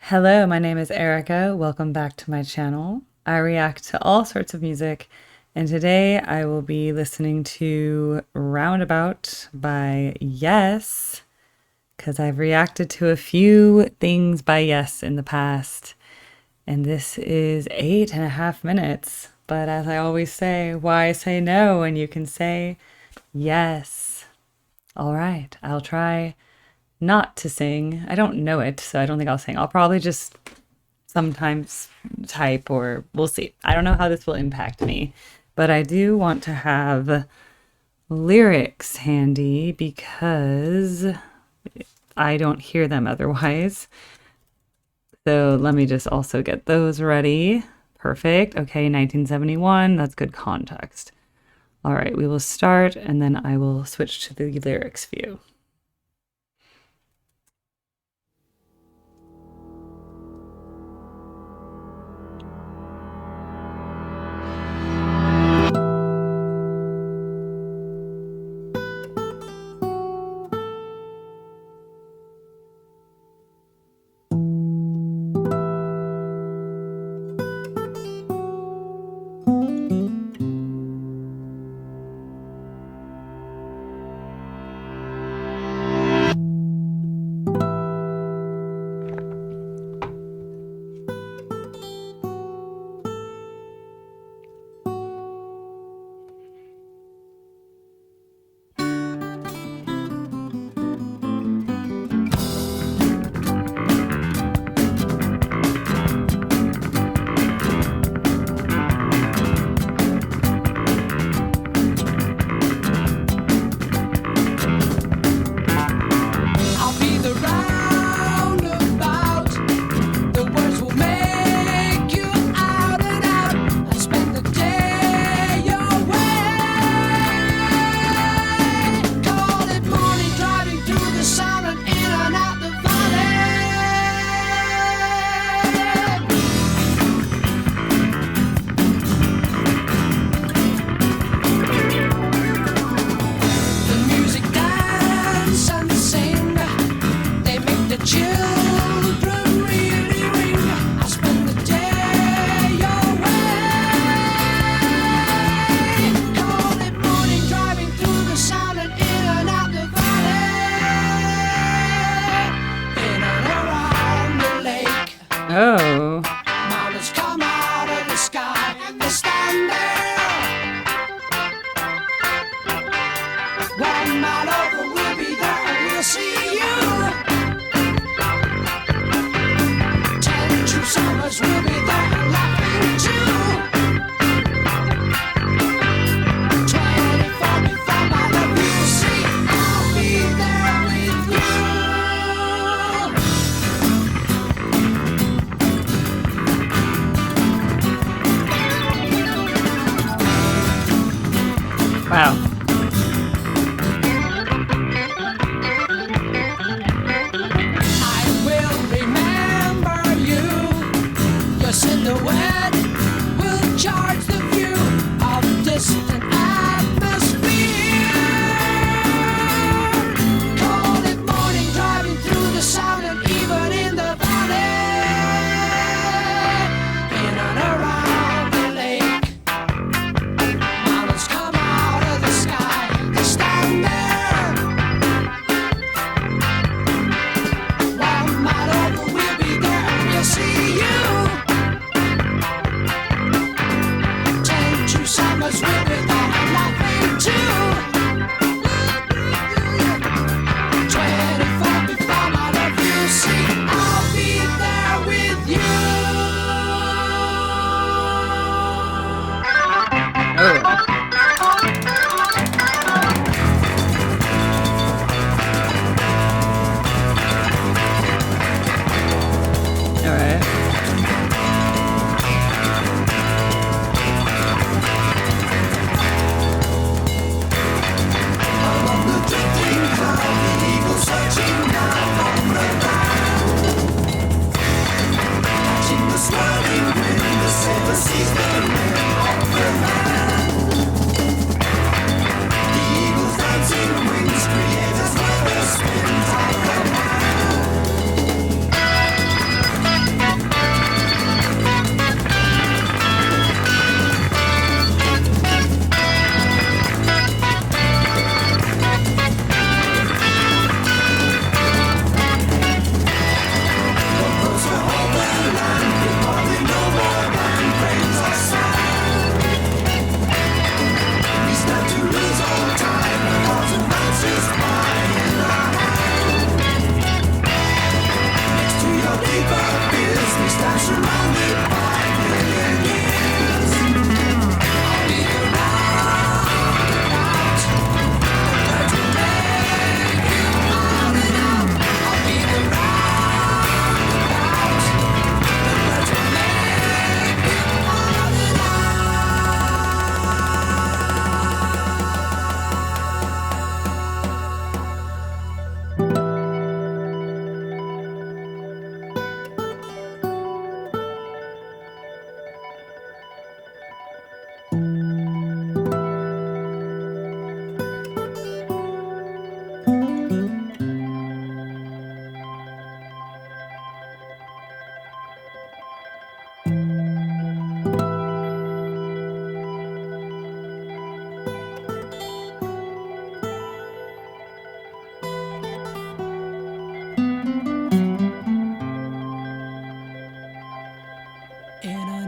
Hello, my name is Erica. Welcome back to my channel. I react to all sorts of music, and today I will be listening to Roundabout by Yes, because I've reacted to a few things by Yes in the past, and this is 8.5 minutes. But as I always say, why say no when you can say yes? All right, I'll try not to sing. I don't know it, so I don't think I'll sing. I'll probably just sometimes type, or we'll see. I don't know how this will impact me, but I do want to have lyrics handy because I don't hear them otherwise. So let me just also get those ready. Perfect. Okay, 1971. That's good context. All right, we will start and then I will switch to the lyrics view. Oh. Mountains come out of the sky and they stand there. 1 mile over, we'll be there and we'll see you. 10 true summers, we'll be there and laughing too. 24 before my love, you'll see I'll be there with you. Wow. I will remember you. Your silhouette will charge the view of distant atmosphere. Cold at morning, driving through the sound and even in the valley. In and around the lake, mountains come out of the sky. They stand there. 1 mile over, we'll be there and we'll see you. 10 true summers, we'll be there and laughing too. 24 before my love, you'll see I'll be there with you. Oh. All right. Above the drifting cloud, the eagle searching down on the land. Catching the swirling wind, the sailor sees the rim of the land. The eagle's dancing wings create as weather spins on the land.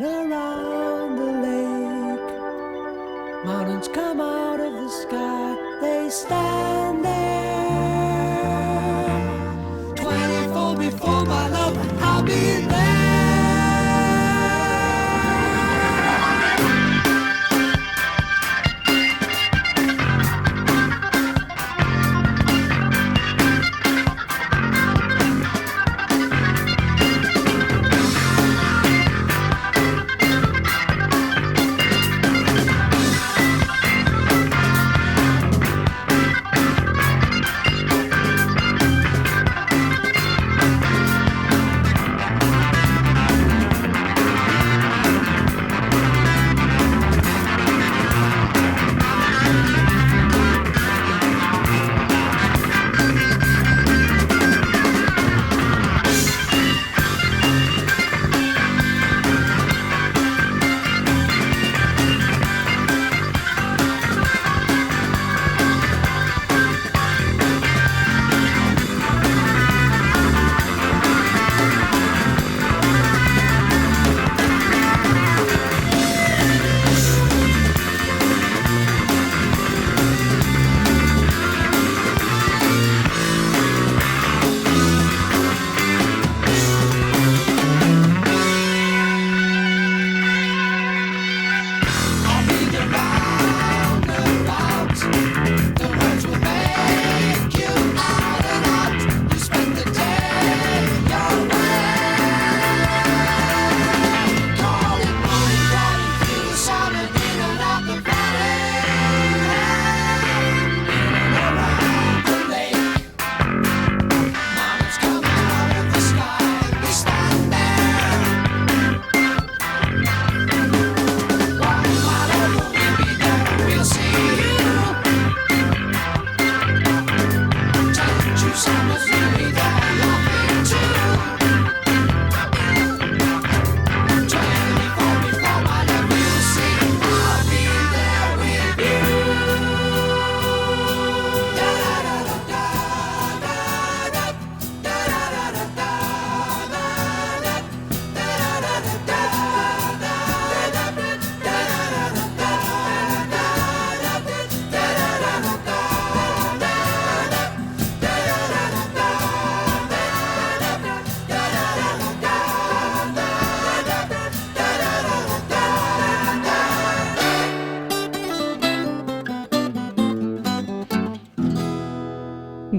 and around the lake. Mountains come out of the sky, they stand there. 24 before my love, I'll be there.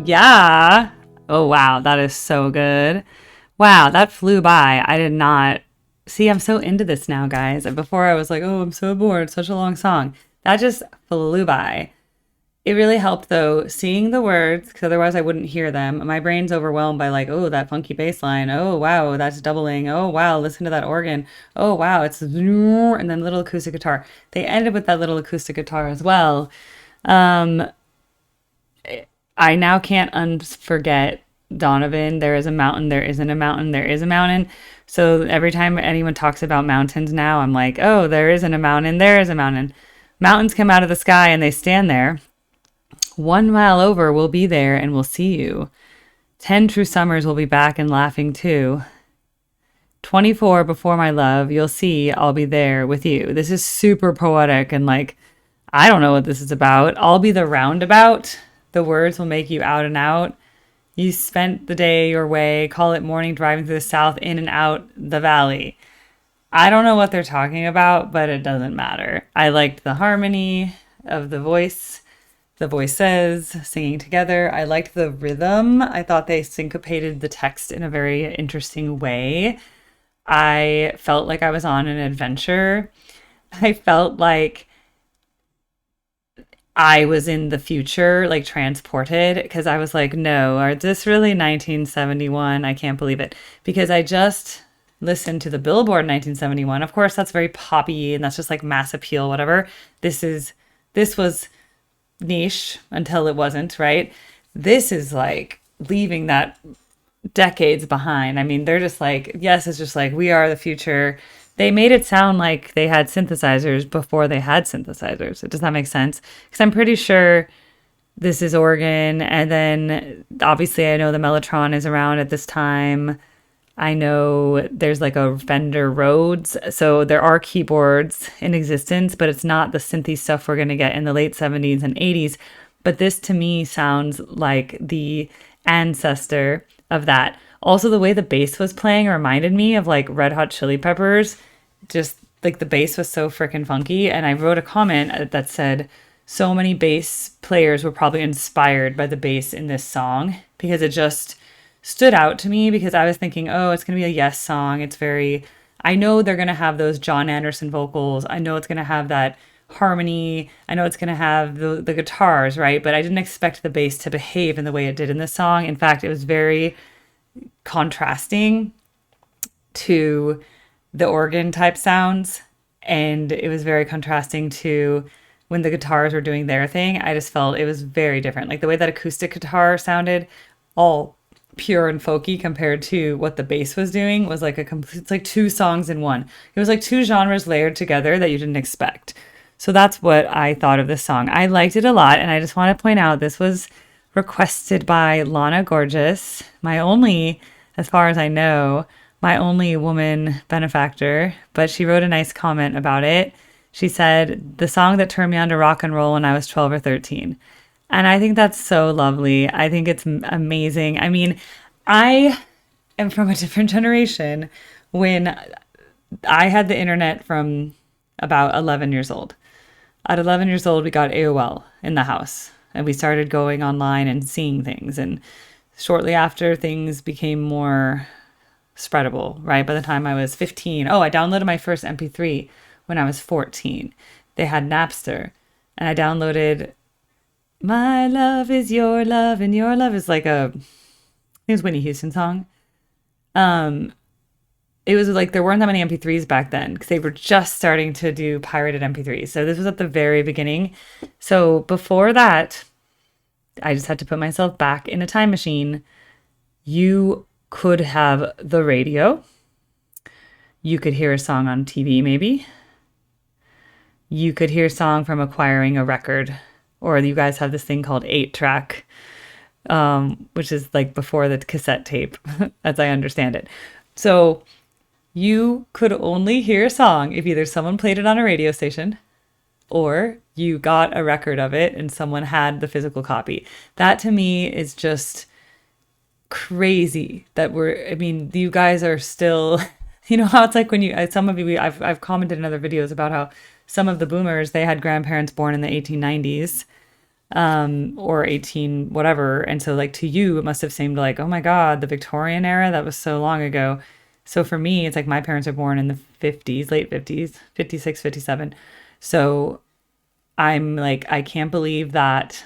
Yeah. Oh, wow. That is so good. Wow. That flew by. I did not see. I'm so into this now, guys. Before I was like, oh, I'm so bored. Such a long song. That just flew by. It really helped though, seeing the words, because otherwise I wouldn't hear them. My brain's overwhelmed by like, oh, that funky bass line. Oh, wow, that's doubling. Oh, wow, listen to that organ. Oh, wow, it's and then little acoustic guitar. They ended with that little acoustic guitar as well. Um, I now can't unforget Donovan. There is a mountain, there isn't a mountain, there is a mountain. So every time anyone talks about mountains now, I'm like, oh, there isn't a mountain, there is a mountain. Mountains come out of the sky and they stand there. 1 mile over, we'll be there and we'll see you. 10 true summers will be back and laughing too. 24 before my love, you'll see I'll be there with you. This is super poetic and like, I don't know what this is about. I'll be the roundabout. The words will make you out and out. You spent the day your way, call it morning driving through the south, in and out the valley. I don't know what they're talking about, but it doesn't matter. I liked the harmony of the voices singing together. I liked the rhythm. I thought they syncopated the text in a very interesting way. I felt like I was on an adventure. I felt like I was in the future, like transported, because I was like, no, is this really 1971? I can't believe it. Because I just listened to the Billboard 1971. Of course, that's very poppy and that's just like mass appeal, whatever. This was niche until it wasn't, right? This is like leaving that decades behind. I mean, they're just like, yes, it's just like, we are the future. They made it sound like they had synthesizers before they had synthesizers. Does that make sense? Because I'm pretty sure this is organ. And then obviously I know the Mellotron is around at this time. I know there's like a Fender Rhodes. So there are keyboards in existence, but it's not the synthy stuff we're going to get in the late 70s and 80s. But this to me sounds like the ancestor of that. Also, the way the bass was playing reminded me of like Red Hot Chili Peppers. Just like the bass was so freaking funky. And I wrote a comment that said, so many bass players were probably inspired by the bass in this song because it just stood out to me because I was thinking, oh, it's going to be a Yes song. It's very, I know they're going to have those John Anderson vocals. I know it's going to have that harmony. I know it's going to have the guitars, right? But I didn't expect the bass to behave in the way it did in this song. In fact, it was very contrasting to the organ type sounds. And it was very contrasting to when the guitars were doing their thing. I just felt it was very different. Like the way that acoustic guitar sounded, all pure and folky compared to what the bass was doing was like a complete, it's like two songs in one. It was like two genres layered together that you didn't expect. So that's what I thought of this song. I liked it a lot. And I just want to point out this was requested by Lana Gorgeous, my only, as far as I know, my only woman benefactor. But she wrote a nice comment about it. She said, the song that turned me on to rock and roll when I was 12 or 13. And I think that's so lovely. I think it's amazing. I mean, I am from a different generation when I had the internet from about 11 years old. At 11 years old, we got AOL in the house and we started going online and seeing things. And shortly after, things became more spreadable, right? By the time I was 15, oh, I downloaded my first MP3 when I was 14. They had Napster and I downloaded My Love Is Your Love and Your Love is like a, I think it was Whitney Houston song. It was like there weren't that many MP3s back then because they were just starting to do pirated MP3s. So this was at the very beginning. So before that, I just had to put myself back in a time machine. You could have the radio. You could hear a song on TV, maybe. You could hear a song from acquiring a record. Or you guys have this thing called 8-track, which is like before the cassette tape, as I understand it. So you could only hear a song if either someone played it on a radio station or you got a record of it and someone had the physical copy. That to me is just crazy that I mean, you guys are still, you know how it's like when some of you, I've commented in other videos about how some of the boomers, they had grandparents born in the 1890s, or 18 whatever. And so like to you, it must have seemed like, oh my God, the Victorian era, that was so long ago. So for me, it's like my parents are born in the 50s, late 50s, 56, 57. So I'm like, I can't believe that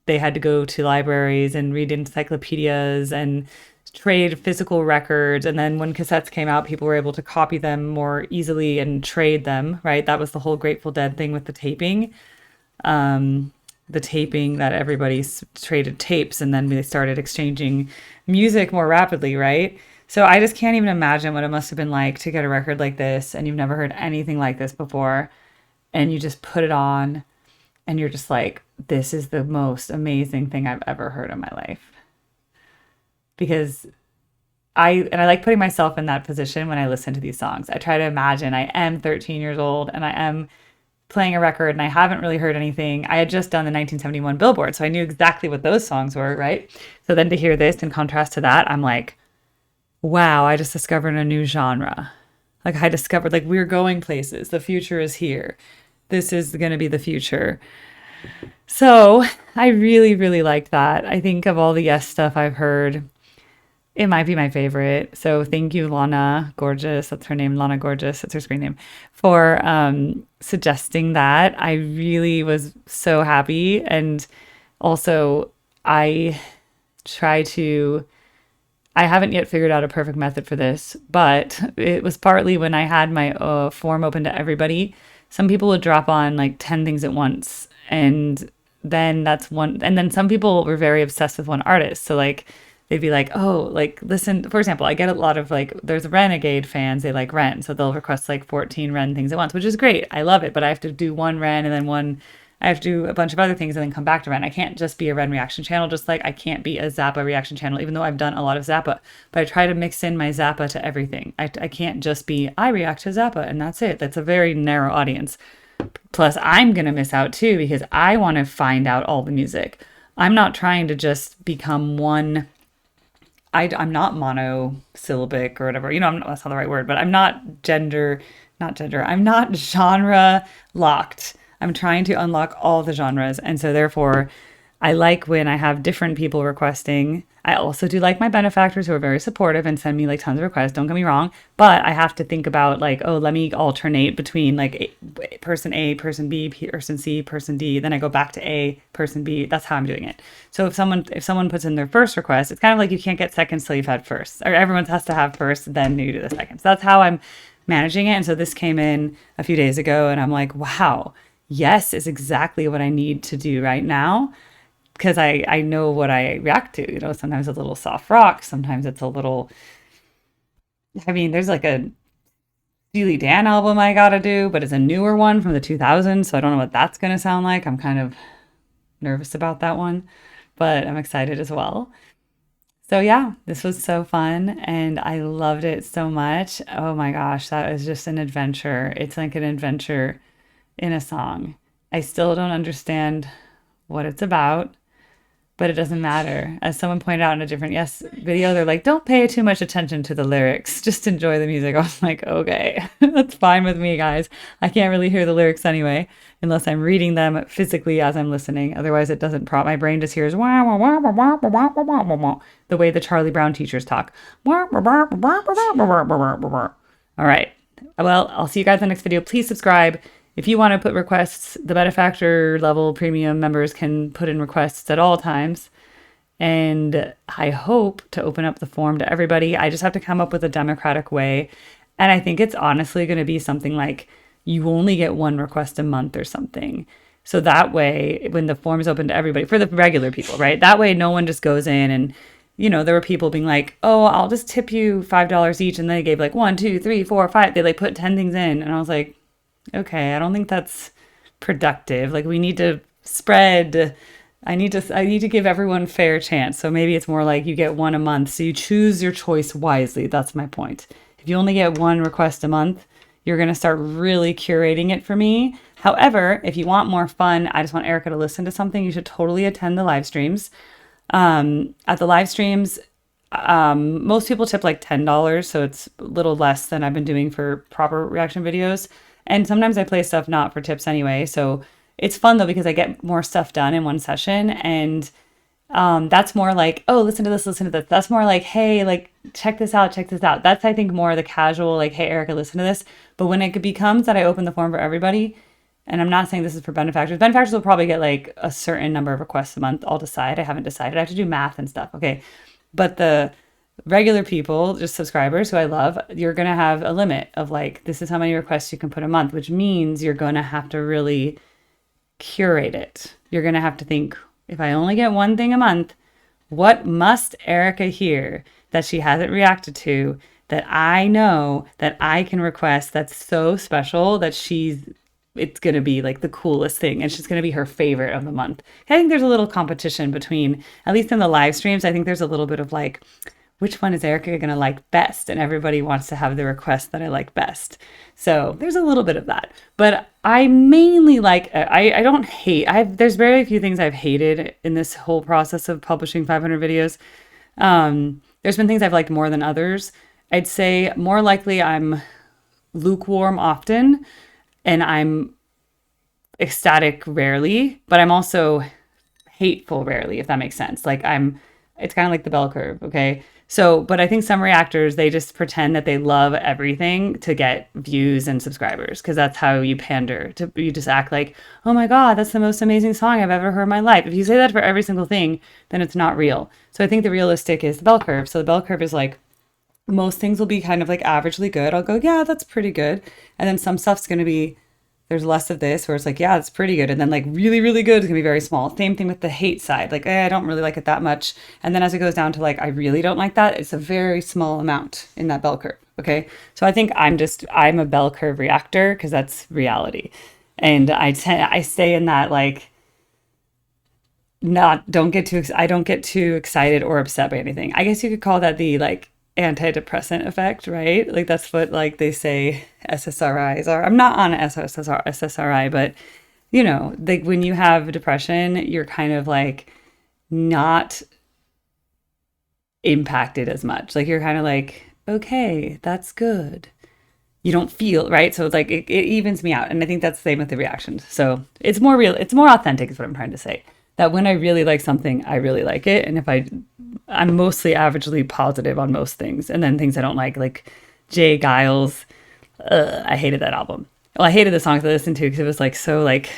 they had to go to libraries and read encyclopedias and trade physical records. And then when cassettes came out, people were able to copy them more easily and trade them, right? That was the whole Grateful Dead thing with the taping. The taping that everybody traded tapes and then they started exchanging music more rapidly, right? So I just can't even imagine what it must have been like to get a record like this and you've never heard anything like this before and you just put it on and you're just like, this is the most amazing thing I've ever heard in my life. Because I like putting myself in that position when I listen to these songs. I try to imagine I am 13 years old and I am playing a record and I haven't really heard anything. I had just done the 1971 Billboard, so I knew exactly what those songs were, right? So then to hear this in contrast to that, I'm like, wow, I just discovered a new genre. Like I discovered, like we're going places. The future is here. This is going to be the future. So I really, really liked that. I think of all the Yes stuff I've heard, it might be my favorite. So thank you, Lana Gorgeous. That's her name, Lana Gorgeous. That's her screen name, for suggesting that. I really was so happy. And also, I haven't yet figured out a perfect method for this, but it was partly when I had my form open to everybody. Some people would drop on like 10 things at once. And then that's one. And then some people were very obsessed with one artist. So like, they'd be like, oh, like, listen, for example, I get a lot of like, there's Renegade fans, they like Ren. So they'll request like 14 Ren things at once, which is great. I love it. But I have to do one Ren and then one I have to do a bunch of other things and then come back to Ren. I can't just be a Ren reaction channel, just like I can't be a Zappa reaction channel, even though I've done a lot of Zappa. But I try to mix in my Zappa to everything. I can't just be, I react to Zappa and that's it. That's a very narrow audience. Plus, I'm going to miss out too because I want to find out all the music. I'm not trying to just become one. I'm not monosyllabic or whatever. That's not the right word, but I'm not I'm not genre locked. I'm trying to unlock all the genres. And so therefore, I like when I have different people requesting. I also do like my benefactors who are very supportive and send me like tons of requests. Don't get me wrong, but I have to think about like, oh, let me alternate between like person A, person B, person C, person D. Then I go back to A, person B. That's how I'm doing it. So if someone puts in their first request, it's kind of like you can't get seconds till you've had first, or everyone has to have first, then you do the second. So that's how I'm managing it. And so this came in a few days ago, and I'm like, wow, yes is exactly what I need to do right now. Because I know what I react to. Sometimes it's a little soft rock. Sometimes it's a little, there's like a Steely Dan album I gotta do, but it's a newer one from the 2000s. So I don't know what that's going to sound like. I'm kind of nervous about that one, but I'm excited as well. So yeah, this was so fun and I loved it so much. Oh my gosh, that was just an adventure. It's like an adventure in a song. I still don't understand what it's about, but it doesn't matter. As someone pointed out in a different Yes video, they're like, don't pay too much attention to the lyrics. Just enjoy the music. I was like, okay, that's fine with me, guys. I can't really hear the lyrics anyway, unless I'm reading them physically as I'm listening. Otherwise, it doesn't prompt. My brain just hears wah, wah, wah, wah, wah, wah, wah, wah, wah, wah, the way the Charlie Brown teachers talk. Wah, wah, wah, wah, wah, wah, wah, wah, wah, wah. All right. Well, I'll see you guys in the next video. Please subscribe. If you want to put requests, the benefactor level premium members can put in requests at all times. And I hope to open up the form to everybody. I just have to come up with a democratic way. And I think it's honestly going to be something like you only get one request a month or something. So that way, when the form is open to everybody, for the regular people, right? That way, no one just goes in and, there were people being like, oh, I'll just tip you $5 each. And they gave like 1, 2, 3, 4, 5. They like put 10 things in. And I was like, okay, I don't think that's productive. Like we need to spread. I need to give everyone fair chance. So maybe it's more like you get one a month. So you choose your choice wisely. That's my point. If you only get one request a month, you're going to start really curating it for me. However, if you want more fun, I just want Erica to listen to something, you should totally attend the live streams. At the live streams, most people tip like $10. So it's a little less than I've been doing for proper reaction videos. And sometimes I play stuff not for tips anyway. So it's fun though, because I get more stuff done in one session. And that's more like, oh, listen to this, listen to this. That's more like, hey, like, check this out, check this out. That's, I think, more the casual, like, hey, Erica, listen to this. But when it becomes that I open the form for everybody, and I'm not saying this is for benefactors. Benefactors will probably get like a certain number of requests a month. I'll decide. I haven't decided. I have to do math and stuff. Okay. But the regular people, just subscribers who I love, you're going to have a limit of like, this is how many requests you can put a month, which means you're going to have to really curate it. You're going to have to think, if I only get one thing a month, what must Erica hear that she hasn't reacted to, that I know that I can request, that's so special that it's going to be like the coolest thing. And she's going to be her favorite of the month. I think there's a little competition between, at least in the live streams, I think there's a little bit of like, which one is Erica going to like best? And everybody wants to have the request that I like best. So there's a little bit of that. But I mainly like, I don't hate, there's very few things I've hated in this whole process of publishing 500 videos. There's been things I've liked more than others. I'd say more likely I'm lukewarm often, and I'm ecstatic rarely, but I'm also hateful rarely, if that makes sense. Like it's kind of like the bell curve, okay? So, but I think some reactors, they just pretend that they love everything to get views and subscribers, because that's how you pander. You just act like, oh my God, that's the most amazing song I've ever heard in my life. If you say that for every single thing, then it's not real. So I think the realistic is the bell curve. So the bell curve is like, most things will be kind of like averagely good. I'll go, yeah, that's pretty good. And then some stuff's going to be, there's less of this where it's like, yeah, it's pretty good. And then like really, really good is gonna be very small. Same thing with the hate side. Like, I don't really like it that much. And then as it goes down to like, I really don't like that, it's a very small amount in that bell curve. Okay. So I think I'm a bell curve reactor because that's reality. And I stay in that like not don't get too I don't get too excited or upset by anything. I guess you could call that the like antidepressant effect, right? Like that's what like they say SSRIs are. I'm not on SSRI, but you know, like when you have depression, you're kind of like not impacted as much. Like you're kind of like, okay, that's good. You don't feel right. So it's like it evens me out. And I think that's the same with the reactions. So it's more real, it's more authentic is what I'm trying to say. That when I really like something, I really like it. And if I'm mostly averagely positive on most things. And then things I don't like Jay Giles, I hated that album. Well, I hated the songs I listened to because it was like so like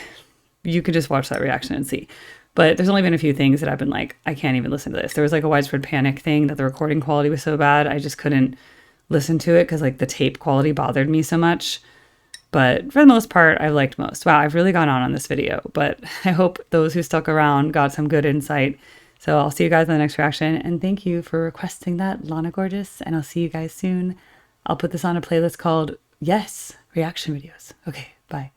you could just watch that reaction and see. But there's only been a few things that I've been like, I can't even listen to this. There was like a widespread panic thing that the recording quality was so bad, I just couldn't listen to it because like the tape quality bothered me so much. But for the most part, I've liked most. Wow, I've really gone on this video, but I hope those who stuck around got some good insight. So I'll see you guys in the next reaction. And thank you for requesting that, Lana Gorgeous. And I'll see you guys soon. I'll put this on a playlist called Yes, Reaction Videos. Okay, bye.